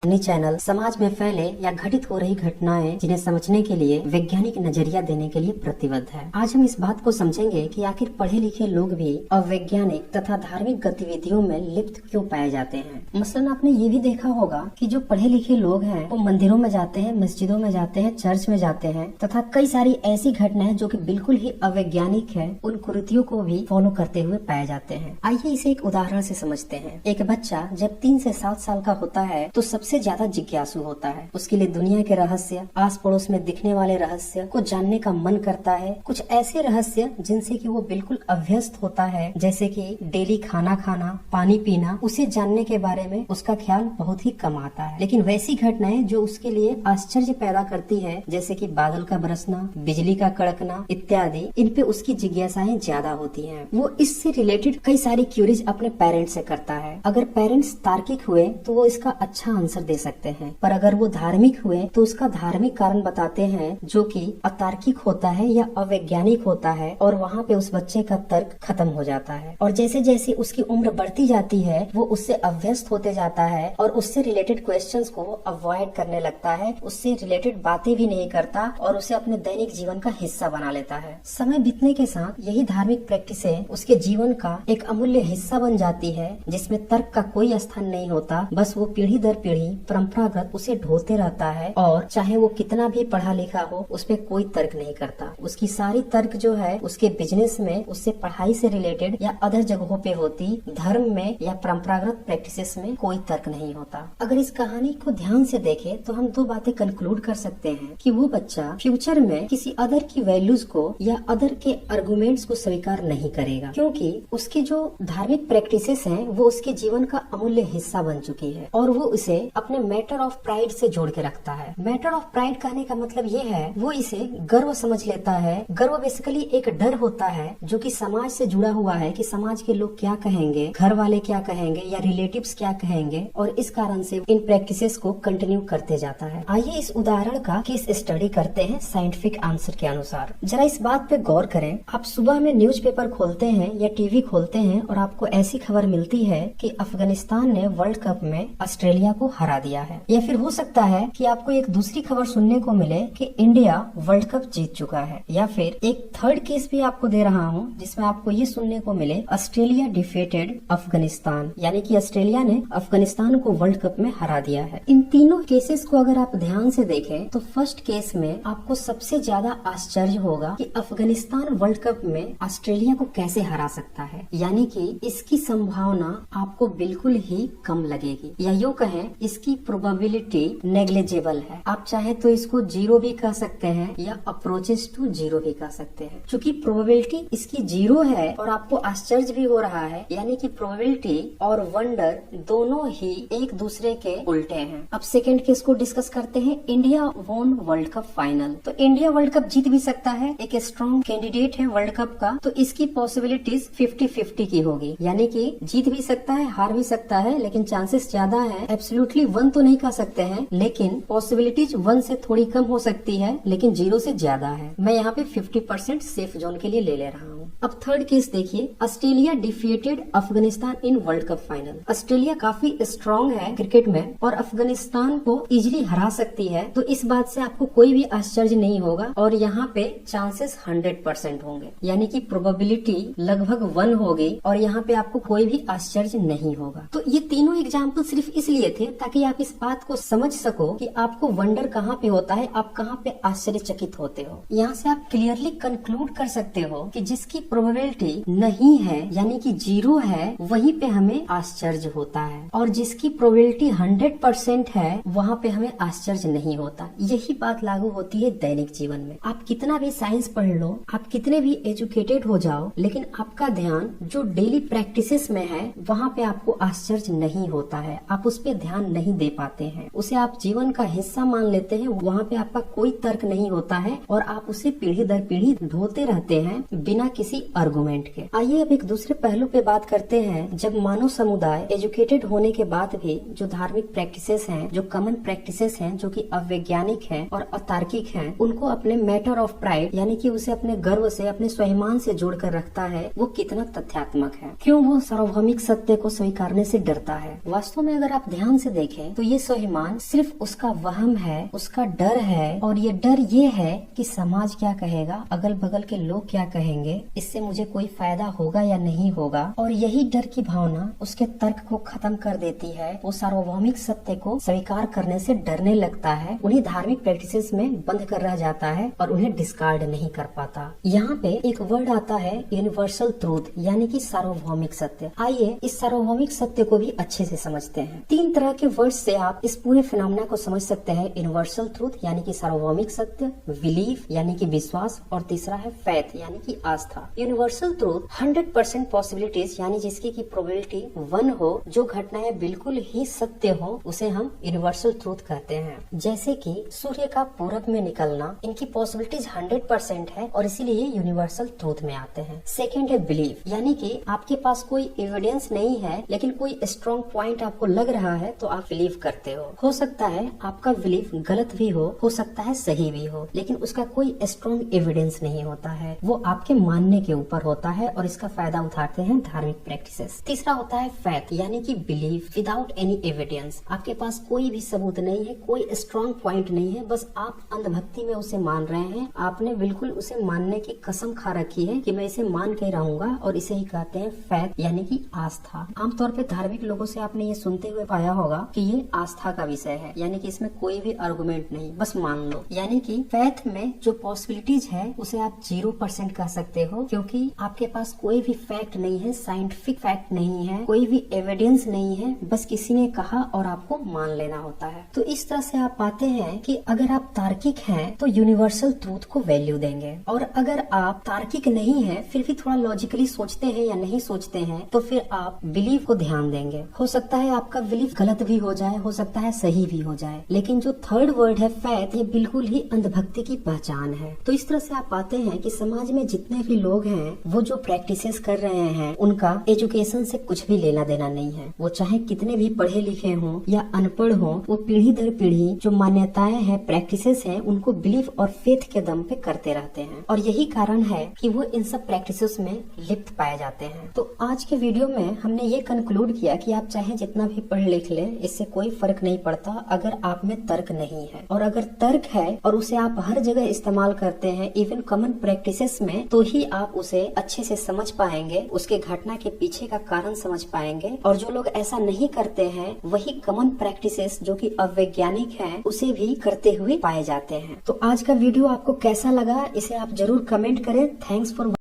अपनी चैनल समाज में फैले या घटित हो रही घटनाएं जिन्हें समझने के लिए वैज्ञानिक नजरिया देने के लिए प्रतिबद्ध है। आज हम इस बात को समझेंगे कि आखिर पढ़े लिखे लोग भी अवैज्ञानिक तथा धार्मिक गतिविधियों में लिप्त क्यों पाए जाते हैं। मसलन आपने ये भी देखा होगा कि जो पढ़े लिखे लोग हैं वो मंदिरों में जाते हैं, मस्जिदों में जाते हैं, चर्च में जाते हैं तथा कई सारी ऐसी घटनाएं जो कि बिल्कुल ही अवैज्ञानिक है उन कुरीतियों को भी फॉलो करते हुए पाए जाते हैं। आइए इसे एक उदाहरण से समझते हैं। एक बच्चा जब 3 से 7 साल का होता है तो सबसे ज्यादा जिज्ञासु होता है। उसके लिए दुनिया के रहस्य, आस पड़ोस में दिखने वाले रहस्य को जानने का मन करता है। कुछ ऐसे रहस्य जिनसे कि वो बिल्कुल अभ्यस्त होता है, जैसे कि डेली खाना खाना, पानी पीना, उसे जानने के बारे में उसका ख्याल बहुत ही कम आता है। लेकिन वैसी घटनाएं जो उसके लिए आश्चर्य पैदा करती है, जैसे कि बादल का बरसना, बिजली का कड़कना इत्यादि, इन पे उसकी जिज्ञासाएं ज्यादा होती हैं। वो इससे रिलेटेड कई सारी क्यूरीज अपने पेरेंट्स से करता है। अगर पेरेंट्स तार्किक हुए तो वो इसका अच्छा आंसर दे सकते हैं, पर अगर वो धार्मिक हुए तो उसका धार्मिक कारण बताते हैं जो कि अतार्किक होता है या अवैज्ञानिक होता है, और वहाँ पे उस बच्चे का तर्क खत्म हो जाता है। और जैसे जैसे उसकी उम्र बढ़ती जाती है वो उससे अभ्यस्त होते जाता है और उससे रिलेटेड क्वेश्चंस को अवॉइड करने लगता है, उससे रिलेटेड बातें भी नहीं करता और उसे अपने दैनिक जीवन का हिस्सा बना लेता है। समय बीतने के साथ यही धार्मिक प्रैक्टिसें उसके जीवन का एक अमूल्य हिस्सा बन जाती है, जिसमें तर्क का कोई स्थान नहीं होता। बस वो पीढ़ी दर पीढ़ी परंपरागत उसे ढोते रहता है और चाहे वो कितना भी पढ़ा लिखा हो उस पे कोई तर्क नहीं करता। उसकी सारी तर्क जो है उसके बिजनेस में, उससे पढ़ाई से रिलेटेड या अदर जगहों पे होती, धर्म में या परंपरागत प्रैक्टिसेस में कोई तर्क नहीं होता। अगर इस कहानी को ध्यान से देखें तो हम 2 बातें कंक्लूड कर सकते हैं कि वो बच्चा फ्यूचर में किसी अदर की वैल्यूज को या अदर के आर्गुमेंट्स को स्वीकार नहीं करेगा, क्योंकि उसकी जो धार्मिक प्रैक्टिसेस हैं वो उसके जीवन का अमूल्य हिस्सा बन चुकी है और वो इसे अपने मैटर ऑफ प्राइड से जोड़ के रखता है। मैटर ऑफ प्राइड कहने का मतलब ये है वो इसे गर्व समझ लेता है। गर्व बेसिकली एक डर होता है जो कि समाज से जुड़ा हुआ है कि समाज के लोग क्या कहेंगे, घर वाले क्या कहेंगे या रिलेटिव्स क्या कहेंगे, और इस कारण से इन प्रैक्टिसेस को कंटिन्यू करते जाता है। आइए इस उदाहरण का केस स्टडी करते हैं साइंटिफिक आंसर के अनुसार। जरा इस बात पे गौर करें। आप सुबह में न्यूज़पेपर खोलते हैं या टीवी खोलते हैं और आपको ऐसी खबर मिलती है कि अफगानिस्तान ने वर्ल्ड कप में ऑस्ट्रेलिया को हरा दिया है, या फिर हो सकता है कि आपको एक दूसरी खबर सुनने को मिले कि इंडिया वर्ल्ड कप जीत चुका है, या फिर एक थर्ड केस भी आपको दे रहा हूँ जिसमें आपको ये सुनने को मिले ऑस्ट्रेलिया डिफीटेड अफगानिस्तान, यानी कि ऑस्ट्रेलिया ने अफगानिस्तान को वर्ल्ड कप में हरा दिया है। इन तीनों केसेस को अगर आप ध्यान से देखें तो फर्स्ट केस में आपको सबसे ज्यादा आश्चर्य होगा कि अफगानिस्तान वर्ल्ड कप में ऑस्ट्रेलिया को कैसे हरा सकता है, यानी कि इसकी संभावना आपको बिल्कुल ही कम लगेगी, या यूँ कहें इसकी प्रोबेबिलिटी नेग्लिजिबल है। आप चाहे तो इसको 0 भी कह सकते हैं या अप्रोचेस टू 0 भी कह सकते हैं। चूंकि प्रोबेबिलिटी इसकी 0 है और आपको आश्चर्य भी हो रहा है, यानी कि प्रोबेबिलिटी और वंडर दोनों ही एक दूसरे के उल्टे हैं। अब सेकेंड केस को डिस्कस करते हैं। इंडिया वोन वर्ल्ड कप फाइनल। तो इंडिया वर्ल्ड कप जीत भी सकता है, एक स्ट्रॉन्ग कैंडिडेट है वर्ल्ड कप का, तो इसकी पॉसिबिलिटीज 50-50 की होगी, यानी कि जीत भी सकता है, हार भी सकता है, लेकिन चांसेस ज्यादा है। एब्सोल्युटली 1 तो नहीं कह सकते हैं, लेकिन पॉसिबिलिटीज 1 से थोड़ी कम हो सकती है, लेकिन 0 से ज्यादा है। मैं यहाँ पे 50% सेफ जोन के लिए ले रहा हूँ। अब थर्ड केस देखिए, Australia defeated Afghanistan in world cup final. Australia काफी स्ट्रॉन्ग है क्रिकेट में और अफगानिस्तान को इजिली हरा सकती है, तो इस बात से आपको कोई भी आश्चर्य नहीं होगा और यहाँ पे चांसेस 100% होंगे, यानी कि प्रोबेबिलिटी लगभग 1 होगी और यहाँ पे आपको कोई भी आश्चर्य नहीं होगा। तो ये तीनों एग्जाम्पल सिर्फ इसलिए थे ताकि आप इस बात को समझ सको कि आपको वंडर कहाँ पे होता है, आप कहाँ पे आश्चर्यचकित होते हो। यहाँ से आप क्लियरली कंक्लूड कर सकते हो कि जिसकी प्रोबेबिलिटी नहीं है यानी कि 0 है, वहीं पे हमें आश्चर्य होता है, और जिसकी प्रोबेबिलिटी 100% है वहाँ पे हमें आश्चर्य नहीं होता। यही बात लागू होती है दैनिक जीवन में। आप कितना भी साइंस पढ़ लो, आप कितने भी एजुकेटेड हो जाओ, लेकिन आपका ध्यान जो डेली प्रैक्टिसेस में है वहाँ पे आपको आश्चर्य नहीं होता है, आप उस पे ध्यान नहीं दे पाते हैं, उसे आप जीवन का हिस्सा मान लेते हैं। वहाँ पे आपका कोई तर्क नहीं होता है और आप उसे पीढ़ी दर पीढ़ी ढोते रहते हैं बिना किसी किसी आर्गुमेंट के। आइए अब एक दूसरे पहलू पे बात करते हैं। जब मानव समुदाय एजुकेटेड होने के बाद भी जो धार्मिक प्रैक्टिसेस हैं, जो कॉमन प्रैक्टिसेस हैं, जो कि अवैज्ञानिक हैं और अतार्किक हैं, उनको अपने मैटर ऑफ प्राइड यानी कि उसे अपने गर्व से, अपने स्वाभिमान से जोड़कर रखता है, वो कितना तथ्यात्मक है। क्यों वो सार्वभौमिक सत्य को स्वीकारने से डरता है? वास्तव में अगर आप ध्यान से देखें तो ये स्वाभिमान सिर्फ उसका वहम है, उसका डर है, और ये डर ये है कि समाज क्या कहेगा, अगल बगल के लोग क्या कहेंगे, इससे मुझे कोई फायदा होगा या नहीं होगा। और यही डर की भावना उसके तर्क को खत्म कर देती है। वो सार्वभौमिक सत्य को स्वीकार करने से डरने लगता है, उन्हें धार्मिक प्रैक्टिसेस में बंद कर रह जाता है और उन्हें डिस्कार्ड नहीं कर पाता। यहाँ पे एक वर्ड आता है यूनिवर्सल ट्रूथ यानी कि सार्वभौमिक सत्य। आइए इस सार्वभौमिक सत्य को भी अच्छे से समझते हैं। 3 तरह के वर्ड से आप इस पूरे फिनोमेना को समझ सकते हैं। यूनिवर्सल ट्रूथ यानी कि सार्वभौमिक सत्य, बिलीफ यानी कि विश्वास, और तीसरा है फेथ यानी कि आस्था। यूनिवर्सल ट्रूथ 100% पॉसिबिलिटीज यानी जिसकी की प्रोबेबिलिटी 1 हो, जो घटनाएं बिल्कुल ही सत्य हो, उसे हम यूनिवर्सल ट्रूथ कहते हैं। जैसे कि सूर्य का पूरब में निकलना, इनकी पॉसिबिलिटीज 100% है और इसीलिए यूनिवर्सल ट्रूथ में आते हैं। सेकेंड है बिलीफ यानी कि आपके पास कोई एविडेंस नहीं है लेकिन कोई स्ट्रॉन्ग पॉइंट आपको लग रहा है तो आप बिलीव करते हो सकता है आपका बिलीफ गलत भी हो सकता है सही भी हो, लेकिन उसका कोई स्ट्रॉन्ग एविडेंस नहीं होता है, वो आपके मानने के ऊपर होता है और इसका फायदा उठाते हैं धार्मिक प्रैक्टिसेस। तीसरा होता है फेथ यानी कि बिलीफ विदाउट एनी एविडेंस। आपके पास कोई भी सबूत नहीं है, कोई स्ट्रॉन्ग पॉइंट नहीं है, बस आप अंधभक्ति में उसे मान रहे हैं। आपने बिल्कुल उसे मानने की कसम खा रखी है कि मैं इसे मान के रहूंगा, और इसे ही कहते हैं फेथ यानी कि आस्था। आमतौर पे धार्मिक लोगों से आपने ये सुनते हुए पाया होगा कि ये आस्था का विषय है, यानी कि इसमें कोई भी आर्गुमेंट नहीं, बस मान लो। यानी कि फेथ में जो पॉसिबिलिटीज है उसे आप 0% कह सकते हो, क्योंकि आपके पास कोई भी फैक्ट नहीं है, साइंटिफिक फैक्ट नहीं है, कोई भी एविडेंस नहीं है, बस किसी ने कहा और आपको मान लेना होता है। तो इस तरह से आप पाते हैं कि अगर आप तार्किक हैं तो यूनिवर्सल ट्रूथ को वैल्यू देंगे, और अगर आप तार्किक नहीं है फिर भी थोड़ा लॉजिकली सोचते हैं या नहीं सोचते हैं तो फिर आप बिलीफ को ध्यान देंगे। हो सकता है आपका बिलीफ गलत भी हो जाए, हो सकता है सही भी हो जाए, लेकिन जो थर्ड वर्ड है फेथ, ये बिल्कुल ही अंधभक्ति की पहचान है। तो इस तरह से आप पाते हैं कि समाज में जितने भी लोग हैं वो जो प्रैक्टिसेस कर रहे हैं उनका एजुकेशन से कुछ भी लेना देना नहीं है। वो चाहे कितने भी पढ़े लिखे हों या अनपढ़ हों, वो पीढ़ी दर पीढ़ी जो मान्यताएं हैं, प्रैक्टिसेस हैं, उनको बिलीफ और फेथ के दम पे करते रहते हैं, और यही कारण है कि वो इन सब प्रैक्टिसेस में लिप्त पाए जाते हैं। तो आज के वीडियो में हमने ये कंक्लूड किया कि आप चाहे जितना भी पढ़ लिख ले, इससे कोई फर्क नहीं पड़ता अगर आप में तर्क नहीं है, और अगर तर्क है और उसे आप हर जगह इस्तेमाल करते हैं, इवन कॉमन प्रैक्टिसेस में, तो ही आप उसे अच्छे से समझ पाएंगे, उसके घटना के पीछे का कारण समझ पाएंगे। और जो लोग ऐसा नहीं करते हैं वही कॉमन प्रैक्टिसेस जो कि अवैज्ञानिक हैं उसे भी करते हुए पाए जाते हैं। तो आज का वीडियो आपको कैसा लगा इसे आप जरूर कमेंट करें। Thanks for